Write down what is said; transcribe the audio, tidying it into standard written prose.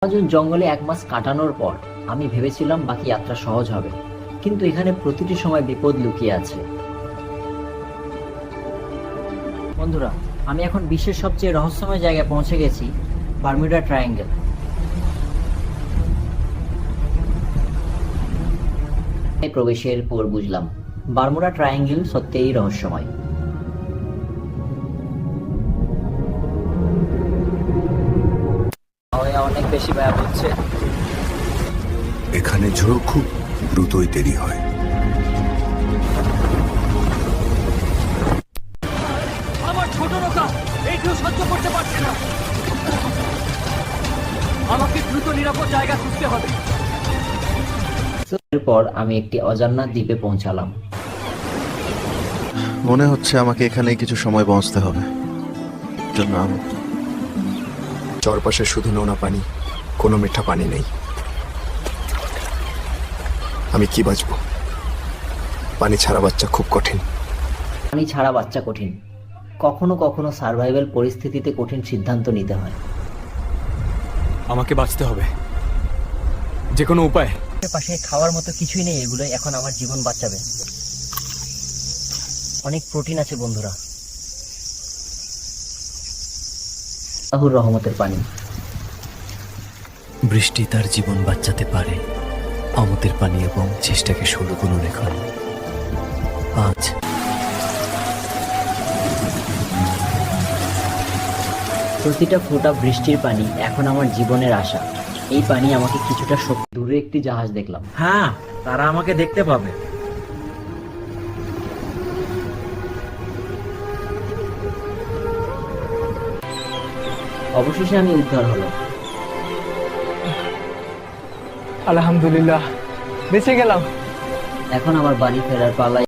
Amazon জঙ্গলে 1 মাস কাটানোর পর আমি ভেবেছিলাম বাকি যাত্রা সহজ হবে, কিন্তু এখানে প্রতিটি সময় বিপদ লুকিয়ে আছে। বন্ধুরা, আমি এখন বিশ্বের সবচেয়ে রহস্যময় জায়গায় পৌঁছে গেছি, বারমুডা ট্রায়াঙ্গেল। প্রবেশের পর বুঝলাম বারমুডা ট্রায়াঙ্গেল সত্যিই রহস্যময়। অনেক বেশি ভয় হচ্ছে। এখানে ঝড় খুব দ্রুতই দেরি হয়। আমার ছোট নৌকা এইটিও সহ্য করতে পারছে না। আমাকে দ্রুত নিরাপদ জায়গা খুঁজতে হবে। এরপর আমি একটি অজানা দ্বীপে পৌঁছালাম। মনে হচ্ছে আমাকে এখানে কিছু সময় পৌঁছতে হবে। জন্য চারপাশে শুধু নোনা পানি, কোনো মিঠা পানি নেই। আমি কি বাঁচবো? পানি ছাড়া বাচ্চা খুব কঠিন। পানি ছাড়া বাচ্চা কঠিন। কখনো কখনো সার্ভাইভাল পরিস্থিতিতে কঠিন সিদ্ধান্ত নিতে হয়। আমাকে বাঁচতে হবে, যে কোনো উপায়। পাশে খাওয়ার মতো কিছুই নেই, এগুলো এখন আমার জীবন বাঁচাবে। অনেক প্রোটিন আছে বন্ধুরা। আল্লাহর রহমতের পানি। বৃষ্টি তার জীবন বাঁচাতে পারে, আমাদের পানি এবং চেষ্টাকে 16 গুণ রেখান। 5 প্রতিটা ফোঁটা বৃষ্টির পানি এখন আমার জীবনের আশা। এই পানি আমাকে কিছুটা শক্তি। দূরে একটি জাহাজ দেখলাম। হ্যাঁ, তারা আমাকে দেখতে পাবে। অবশেষে আমি উদ্ধার হলাম। আলহামদুলিল্লাহ, বেঁচে গেলাম। এখন আমার বাড়ি ফেরার পালা।